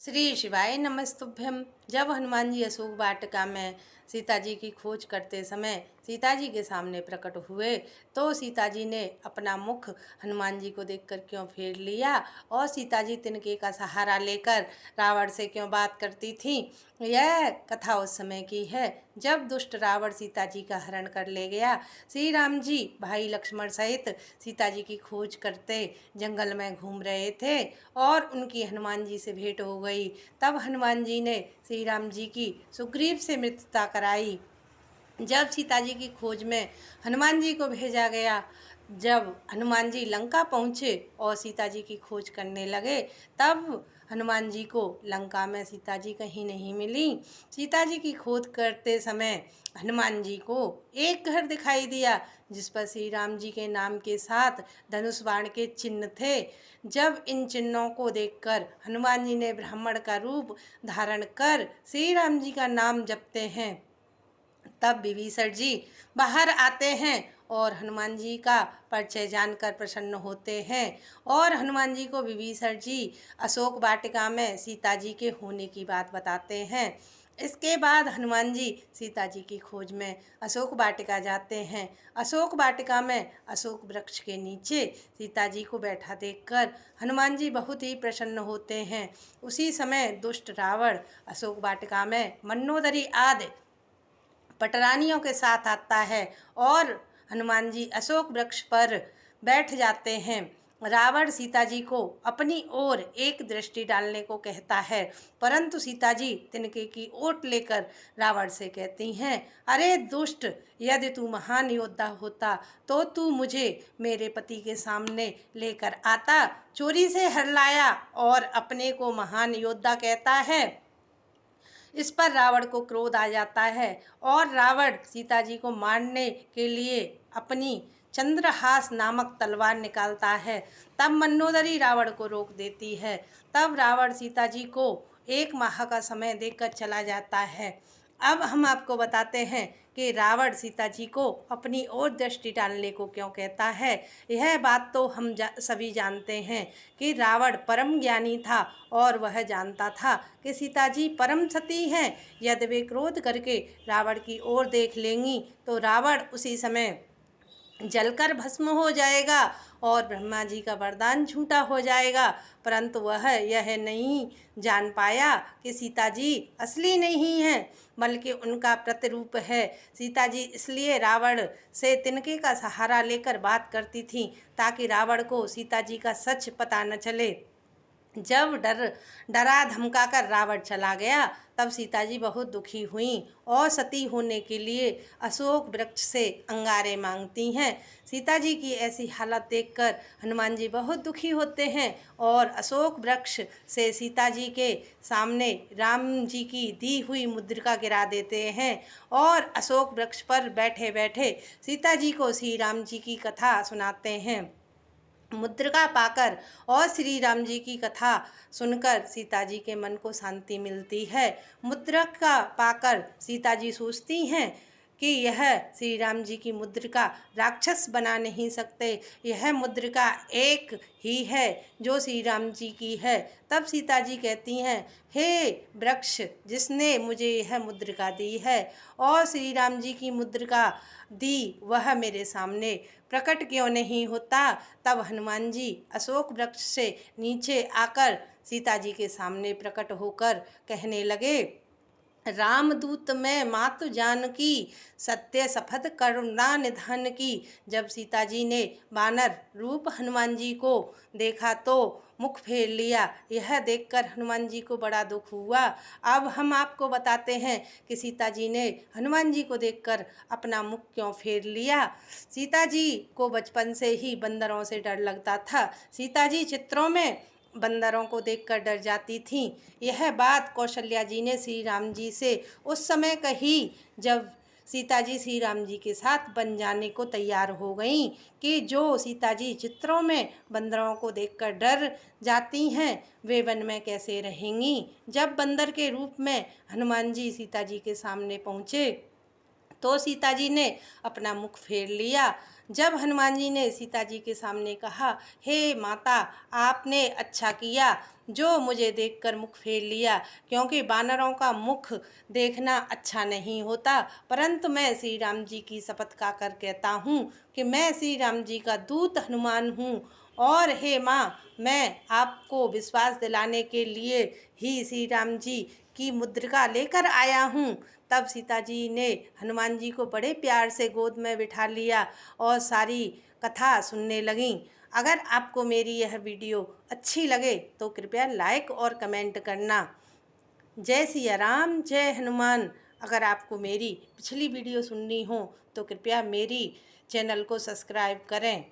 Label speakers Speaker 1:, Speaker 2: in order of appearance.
Speaker 1: श्री शिवाय नमस्तुभ्यम। जब हनुमान जी अशोक वाटिका में सीता जी की खोज करते समय सीता जी के सामने प्रकट हुए तो सीता जी ने अपना मुख हनुमान जी को देखकर क्यों फेर लिया और सीता जी तिनके का सहारा लेकर रावण से क्यों बात करती थी। यह कथा उस समय की है जब दुष्ट रावण सीता जी का हरण कर ले गया। श्री राम जी भाई लक्ष्मण सहित सीता जी की खोज करते जंगल में घूम रहे थे और उनकी हनुमान जी से भेंट हो गई। तब हनुमान जी ने श्री राम जी की सुग्रीव से मित्रता कराई। जब सीता जी की खोज में हनुमान जी को भेजा गया, जब हनुमान जी लंका पहुँचे और सीता जी की खोज करने लगे, तब हनुमान जी को लंका में सीता जी कहीं नहीं मिली। सीता जी की खोज करते समय हनुमान जी को एक घर दिखाई दिया जिस पर श्री राम जी के नाम के साथ धनुष बाण के चिन्ह थे। जब इन चिन्हों को देखकर हनुमान जी ने ब्राह्मण का रूप धारण कर श्री राम जी का नाम जपते हैं, तब विभीषण जी बाहर आते हैं और हनुमान जी का परिचय जानकर प्रसन्न होते हैं और हनुमान जी को विभीषण जी अशोक वाटिका में सीता जी के होने की बात बताते हैं। इसके बाद हनुमान जी सीता जी की खोज में अशोक वाटिका जाते हैं। अशोक वाटिका में अशोक वृक्ष के नीचे सीता जी को बैठा देखकर हनुमान जी बहुत ही प्रसन्न होते हैं। उसी समय दुष्ट रावण अशोक वाटिका में मन्नोदरी आदि पटरानियों के साथ आता है और हनुमान जी अशोक वृक्ष पर बैठ जाते हैं। रावण सीता जी को अपनी ओर एक दृष्टि डालने को कहता है, परंतु सीता जी तिनके की ओट लेकर रावण से कहती हैं, अरे दुष्ट, यदि तू महान योद्धा होता तो तू मुझे मेरे पति के सामने लेकर आता। चोरी से हर लाया और अपने को महान योद्धा कहता है। इस पर रावण को क्रोध आ जाता है और रावण सीता जी को मारने के लिए अपनी चंद्रहास नामक तलवार निकालता है। तब मंदोदरी रावण को रोक देती है। तब रावण सीता जी को 1 माह का समय देकर चला जाता है। अब हम आपको बताते हैं कि रावण सीता जी को अपनी ओर दृष्टि डालने को क्यों कहता है। यह बात तो हम सभी जानते हैं कि रावण परम ज्ञानी था और वह जानता था कि सीता जी परम सती हैं। यदि वे क्रोध करके रावण की ओर देख लेंगी तो रावण उसी समय जलकर भस्म हो जाएगा और ब्रह्मा जी का वरदान झूठा हो जाएगा। परंतु वह यह नहीं जान पाया कि सीता जी असली नहीं है बल्कि उनका प्रतिरूप है। सीता जी इसलिए रावण से तिनके का सहारा लेकर बात करती थी ताकि रावण को सीता जी का सच पता न चले। जब डरा धमका कर रावण चला गया तब सीता जी बहुत दुखी हुईं और सती होने के लिए अशोक वृक्ष से अंगारे मांगती हैं। सीता जी की ऐसी हालत देखकर हनुमान जी बहुत दुखी होते हैं और अशोक वृक्ष से सीता जी के सामने राम जी की दी हुई मुद्रिका गिरा देते हैं और अशोक वृक्ष पर बैठे बैठे सीता जी को श्री राम जी की कथा सुनाते हैं। मुद्रिका पाकर और श्री राम जी की कथा सुनकर सीता जी के मन को शांति मिलती है। मुद्रिका पाकर सीता जी सोचती हैं कि यह श्री राम जी की मुद्रिका राक्षस बना नहीं सकते, यह मुद्रिका एक ही है जो श्री राम जी की है। तब सीता जी कहती हैं, हे वृक्ष, जिसने मुझे यह मुद्रिका दी है और श्री राम जी की मुद्रिका दी, वह मेरे सामने प्रकट क्यों नहीं होता। तब हनुमान जी अशोक वृक्ष से नीचे आकर सीता जी के सामने प्रकट होकर कहने लगे, रामदूत मैं मातु जानकी, सत्य शपथ करुणा निधान की। जब सीता जी ने वानर रूप हनुमान जी को देखा तो मुख फेर लिया। यह देखकर हनुमान जी को बड़ा दुख हुआ। अब हम आपको बताते हैं कि सीता जी ने हनुमान जी को देखकर अपना मुख क्यों फेर लिया। सीता जी को बचपन से ही बंदरों से डर लगता था। सीता जी चित्रों में बंदरों को देखकर डर जाती थीं। यह बात कौशल्या जी ने श्री राम जी से उस समय कही जब सीता जी श्री राम जी के साथ बन जाने को तैयार हो गईं कि जो सीता जी चित्रों में बंदरों को देखकर डर जाती हैं वे वन में कैसे रहेंगी। जब बंदर के रूप में हनुमान जी सीता जी के सामने पहुँचे तो सीता जी ने अपना मुख फेर लिया। जब हनुमान जी ने सीता जी के सामने कहा, हे माता, आपने अच्छा किया जो मुझे देखकर मुख फेर लिया, क्योंकि वानरों का मुख देखना अच्छा नहीं होता। परंतु मैं श्री राम जी की शपथ खाकर कहता हूँ कि मैं श्री राम जी का दूत हनुमान हूँ। और हे माँ, मैं आपको विश्वास दिलाने के लिए ही श्री राम जी की मुद्रिका लेकर आया हूँ। तब सीता जी ने हनुमान जी को बड़े प्यार से गोद में बिठा लिया और सारी कथा सुनने लगीं। अगर आपको मेरी यह वीडियो अच्छी लगे तो कृपया लाइक और कमेंट करना। जय सिया राम, जय हनुमान। अगर आपको मेरी पिछली वीडियो सुननी हो तो कृपया मेरी चैनल को सब्सक्राइब करें।